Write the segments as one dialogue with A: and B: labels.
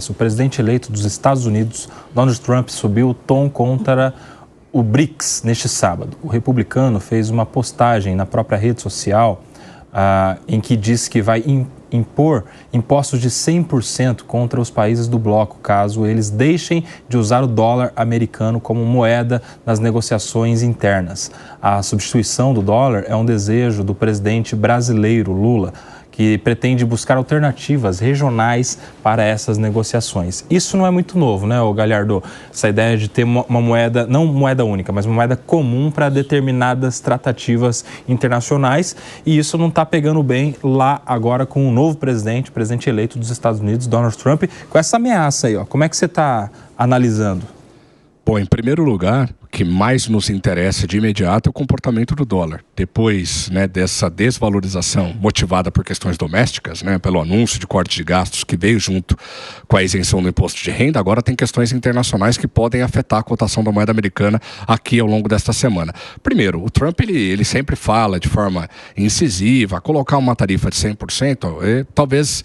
A: O presidente eleito dos Estados Unidos, Donald Trump, subiu o tom contra o BRICS neste sábado. O republicano fez uma postagem na própria rede social em que diz que vai impor impostos de 100% contra os países do bloco, caso eles deixem de usar o dólar americano como moeda nas negociações internas. A substituição do dólar é um desejo do presidente brasileiro, Lula, que pretende buscar alternativas regionais para essas negociações. Isso não é muito novo, né, Galhardo? Essa ideia de ter uma moeda, não moeda única, mas uma moeda comum para determinadas tratativas internacionais. E isso não está pegando bem lá agora com o novo presidente, o presidente eleito dos Estados Unidos, Donald Trump, com essa ameaça aí, ó. Como é que você está analisando?
B: Bom, em primeiro lugar, o que mais nos interessa de imediato é o comportamento do dólar. Depois, dessa desvalorização motivada por questões domésticas, pelo anúncio de corte de gastos que veio junto com a isenção do imposto de renda, agora tem questões internacionais que podem afetar a cotação da moeda americana aqui ao longo desta semana. Primeiro, o Trump ele sempre fala de forma incisiva, colocar uma tarifa de 100%, talvez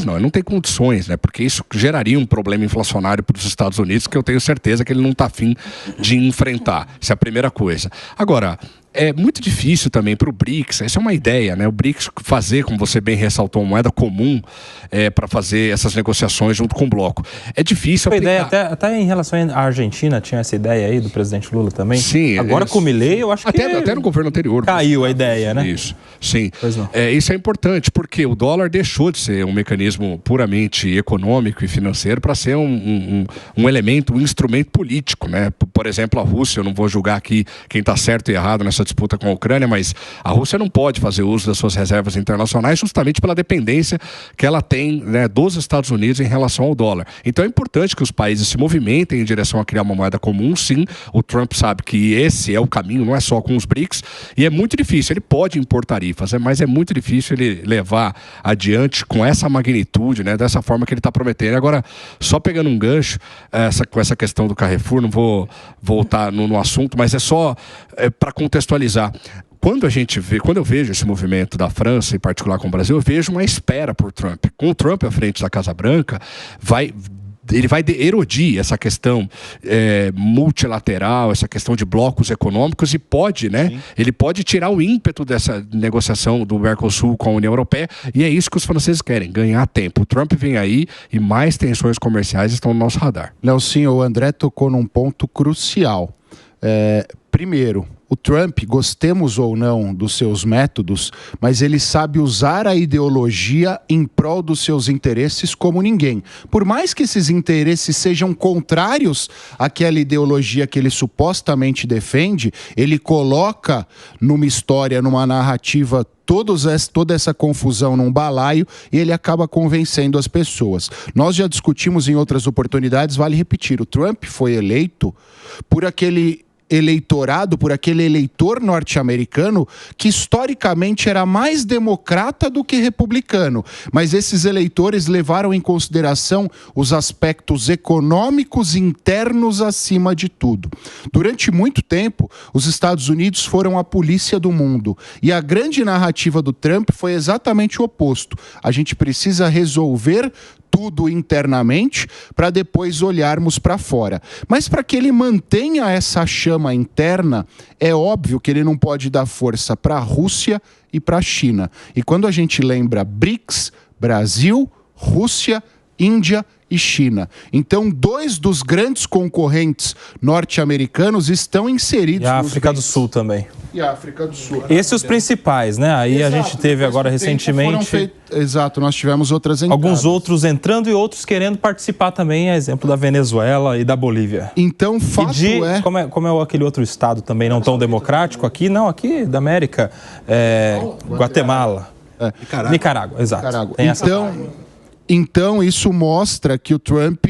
B: não, ele não tem condições, porque isso geraria um problema inflacionário para os Estados Unidos que eu tenho certeza que ele não está afim de enfrentar. Essa é a primeira coisa. Agora, é muito difícil também para o BRICS, essa é uma ideia, o BRICS fazer, como você bem ressaltou, uma moeda comum para fazer essas negociações junto com o bloco. É difícil
A: aplicar. Ideia, até em relação à Argentina, tinha essa ideia aí do presidente Lula também?
B: Sim.
A: Agora com o Milei, eu acho que...
B: Até no governo anterior.
A: Caiu a ideia, né?
B: Isso, sim.
A: Pois não.
B: Isso é importante, porque o dólar deixou de ser um mecanismo puramente econômico e financeiro para ser um elemento, um instrumento político, Por exemplo, a Rússia, eu não vou julgar aqui quem está certo e errado nessa disputa com a Ucrânia, mas a Rússia não pode fazer uso das suas reservas internacionais justamente pela dependência que ela tem dos Estados Unidos em relação ao dólar. Então é importante que os países se movimentem em direção a criar uma moeda comum, sim. O Trump sabe que esse é o caminho, não é só com os BRICS, e é muito difícil. Ele pode impor tarifas, mas é muito difícil ele levar adiante com essa magnitude, dessa forma que ele está prometendo. Agora, só pegando um gancho com essa questão do Carrefour, não vou voltar no assunto, mas é só para contextualizar. Quando eu vejo esse movimento da França, em particular com o Brasil, eu vejo uma espera por Trump. Com o Trump à frente da Casa Branca, ele vai erodir essa questão multilateral, essa questão de blocos econômicos e ele pode tirar o ímpeto dessa negociação do Mercosul com a União Europeia, e é isso que os franceses querem, ganhar tempo. O Trump vem aí e mais tensões comerciais estão no nosso radar.
C: Nelson, o André tocou num ponto crucial. Primeiro, o Trump, gostemos ou não dos seus métodos, mas ele sabe usar a ideologia em prol dos seus interesses como ninguém. Por mais que esses interesses sejam contrários àquela ideologia que ele supostamente defende, ele coloca numa história, numa narrativa, toda essa confusão num balaio e ele acaba convencendo as pessoas. Nós já discutimos em outras oportunidades, vale repetir, o Trump foi eleito por aquele eleitorado, por aquele eleitor norte-americano que historicamente era mais democrata do que republicano, mas esses eleitores levaram em consideração os aspectos econômicos internos acima de tudo. Durante muito tempo, os Estados Unidos foram a polícia do mundo e a grande narrativa do Trump foi exatamente o oposto. A gente precisa resolver tudo internamente para depois olharmos para fora. Mas para que ele mantenha essa chama interna, é óbvio que ele não pode dar força para a Rússia e para a China. E quando a gente lembra BRICS, Brasil, Rússia, Índia e China. Então, dois dos grandes concorrentes norte-americanos estão inseridos.
A: E a África do Sul também.
C: E a África do Sul.
A: Esses os principais, né? Aí a gente teve agora recentemente...
C: Exato, nós tivemos outras entradas.
A: Alguns outros entrando e outros querendo participar também, a exemplo da Venezuela e da Bolívia.
C: Então, fato é...
A: Como é aquele outro estado também não tão democrático aqui? Não, aqui da América, Guatemala. Nicarágua, exato.
C: Então, isso mostra que o Trump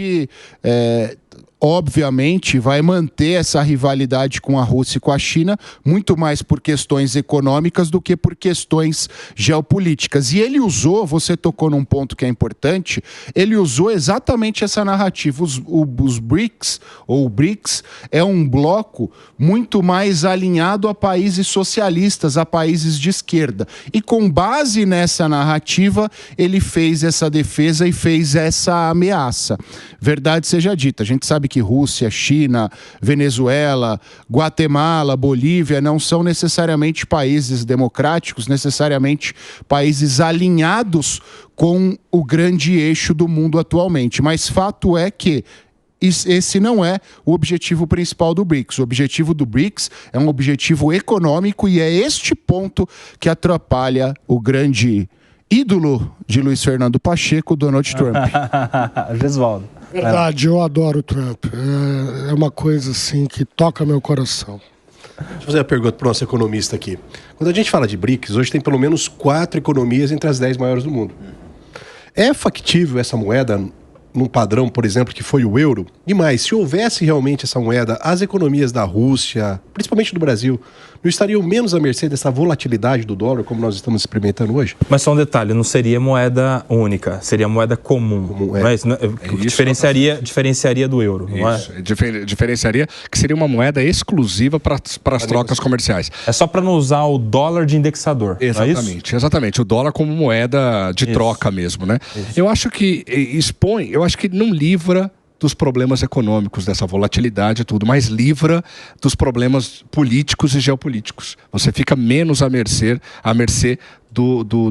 C: obviamente, vai manter essa rivalidade com a Rússia e com a China, muito mais por questões econômicas do que por questões geopolíticas. E ele usou, você tocou num ponto que é importante, ele usou exatamente essa narrativa. Os BRICS, ou BRICS, é um bloco muito mais alinhado a países socialistas, a países de esquerda. E com base nessa narrativa, ele fez essa defesa e fez essa ameaça. Verdade seja dita, a gente sabe que Rússia, China, Venezuela, Guatemala, Bolívia não são necessariamente países democráticos, necessariamente países alinhados com o grande eixo do mundo atualmente. Mas fato é que esse não é o objetivo principal do BRICS. O objetivo do BRICS é um objetivo econômico e é este ponto que atrapalha o grande ídolo de Luiz Fernando Pacheco, Donald Trump.
A: Gesualdo.
D: Verdade, eu adoro o Trump. É uma coisa assim que toca meu coração.
E: Deixa eu fazer uma pergunta para o nosso economista aqui. Quando a gente fala de BRICS, hoje tem pelo menos 4 economias entre as 10 maiores do mundo. É factível essa moeda num padrão, por exemplo, que foi o euro? E mais, se houvesse realmente essa moeda, as economias da Rússia, principalmente do Brasil, não estariam menos à mercê dessa volatilidade do dólar, como nós estamos experimentando hoje?
A: Mas só um detalhe, não seria moeda única, seria moeda comum. Não é isso? Diferenciaria do euro, não é?
B: Diferenciaria que seria uma moeda exclusiva para as trocas comerciais.
A: É só para não usar o dólar de indexador,
B: exatamente,
A: não é isso?
B: Exatamente, o dólar como moeda de troca mesmo, né? Eu acho que eu acho que não livra dos problemas econômicos, dessa volatilidade e tudo, mas livra dos problemas políticos e geopolíticos. Você fica menos à mercê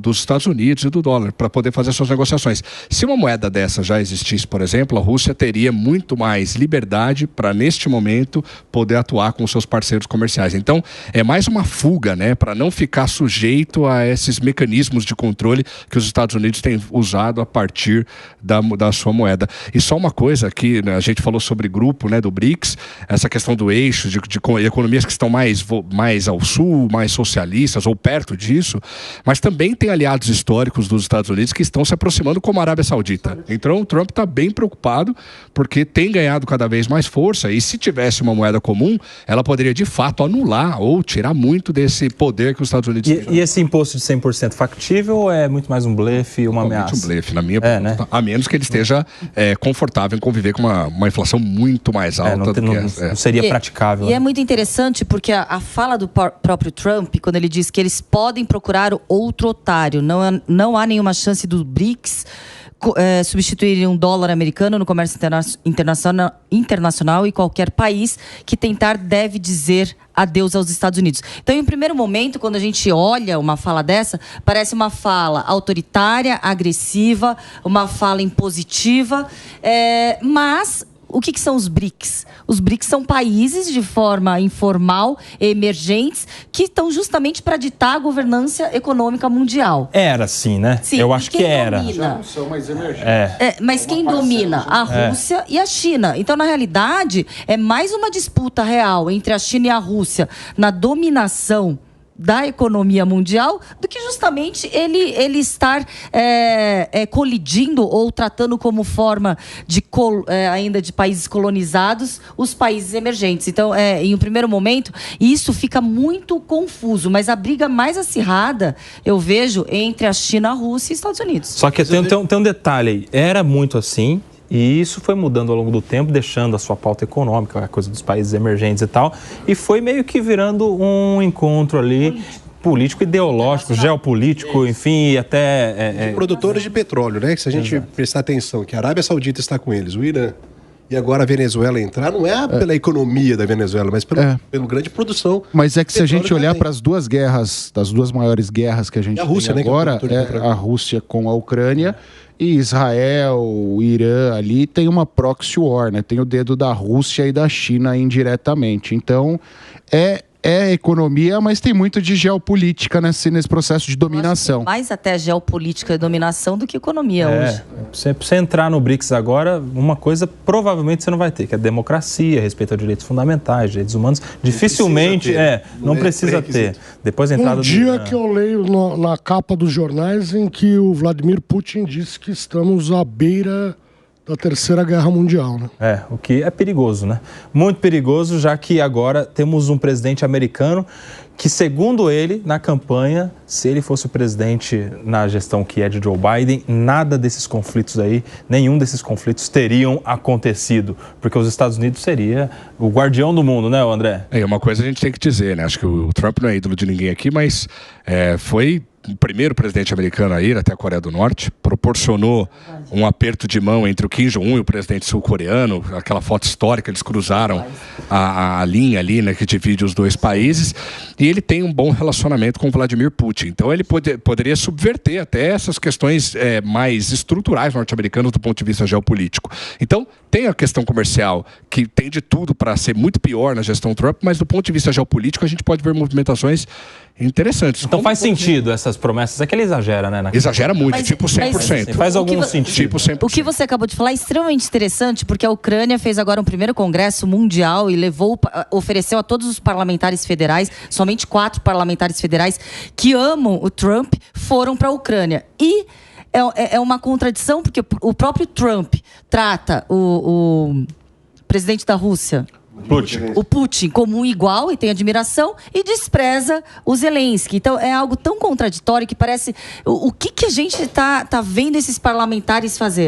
B: dos Estados Unidos e do dólar para poder fazer suas negociações. Se uma moeda dessa já existisse, por exemplo, a Rússia teria muito mais liberdade para, neste momento, poder atuar com seus parceiros comerciais. Então, é mais uma fuga, né, para não ficar sujeito a esses mecanismos de controle que os Estados Unidos têm usado a partir da sua moeda. E só uma coisa que, né, a gente falou sobre grupo, né, do BRICS, essa questão do eixo de economias que estão mais ao sul, mais socialistas ou perto disso, mas também tem aliados históricos dos Estados Unidos que estão se aproximando, como a Arábia Saudita. Então o Trump está bem preocupado porque tem ganhado cada vez mais força e se tivesse uma moeda comum, ela poderia de fato anular ou tirar muito desse poder que os Estados Unidos têm.
A: E esse imposto de 100% factível ou é muito mais um blefe, uma ameaça?
B: Um blefe, na minha opinião, né? A menos que ele esteja confortável em conviver com uma inflação muito mais alta.
A: Não seria praticável.
F: E é muito interessante porque a fala do próprio Trump, quando ele diz que eles podem procurar outro otário, não há nenhuma chance do BRICS substituir um dólar americano no comércio internacional e qualquer país que tentar deve dizer adeus aos Estados Unidos. Então, em um primeiro momento, quando a gente olha uma fala dessa, parece uma fala autoritária, agressiva, uma fala impositiva, mas o que são os BRICS? Os BRICS são países de forma informal, emergentes, que estão justamente para ditar a governança econômica mundial.
A: Era assim, né?
F: Sim,
A: eu acho que era.
C: Já não são mais emergentes.
F: Mas quem domina? A Rússia e a China. Então, na realidade, é mais uma disputa real entre a China e a Rússia na dominação da economia mundial do que justamente ele estar colidindo ou tratando como forma ainda de países colonizados os países emergentes. Então, em um primeiro momento, isso fica muito confuso, mas a briga mais acirrada eu vejo entre a China, a Rússia e Estados Unidos.
A: Só que tem um detalhe aí, era muito assim. E isso foi mudando ao longo do tempo, deixando a sua pauta econômica, a coisa dos países emergentes e tal, e foi meio que virando um encontro ali político, ideológico, geopolítico, enfim, e até...
E: Produtores de petróleo, né? Se a gente prestar atenção que a Arábia Saudita está com eles, o Irã e agora a Venezuela entrar, não é pela economia da Venezuela, mas pela grande produção.
C: Mas é que se a gente olhar para as duas guerras, das duas maiores guerras que a gente tem agora, a Rússia com a Ucrânia e Israel, o Irã ali, tem uma proxy war, né? Tem o dedo da Rússia e da China indiretamente. Então, é economia, mas tem muito de geopolítica nesse processo de dominação.
F: Mais até geopolítica e dominação do que economia hoje.
A: Pra você entrar no BRICS agora, uma coisa provavelmente você não vai ter, que é democracia, respeito a direitos fundamentais, direitos humanos. Dificilmente, não precisa ter. Depois da entrada
D: que eu leio na capa dos jornais em que o Vladimir Putin disse que estamos à beira da Terceira Guerra Mundial, né?
A: O que é perigoso, né? Muito perigoso, já que agora temos um presidente americano que, segundo ele, na campanha, se ele fosse o presidente na gestão que é de Joe Biden, nada desses conflitos aí, nenhum desses conflitos teriam acontecido, porque os Estados Unidos seria o guardião do mundo, né, André?
B: Uma coisa a gente tem que dizer, né? Acho que o Trump não é ídolo de ninguém aqui, mas foi o primeiro presidente americano a ir até a Coreia do Norte, proporcionou um aperto de mão entre o Kim Jong-un e o presidente sul-coreano, aquela foto histórica, eles cruzaram a linha ali, né, que divide os dois países, e ele tem um bom relacionamento com o Vladimir Putin. Então ele poderia subverter até essas questões mais estruturais norte-americanas do ponto de vista geopolítico. Então tem a questão comercial, que tem de tudo para ser muito pior na gestão Trump, mas do ponto de vista geopolítico a gente pode ver movimentações interessantes.
A: Então faz sentido essas promessas. É que ele exagera, né?
B: Exagera muito, tipo 100%.
A: Faz algum sentido.
B: Tipo 100%.
F: O que você acabou de falar é extremamente interessante, porque a Ucrânia fez agora um primeiro congresso mundial e ofereceu a todos os parlamentares federais, somente 4 parlamentares federais que amam o Trump foram para a Ucrânia. E é uma contradição, porque o próprio Trump trata o presidente da Rússia, o Putin, como um igual e tem admiração, e despreza o Zelensky. Então é algo tão contraditório que parece... O que a gente tá vendo esses parlamentares fazer?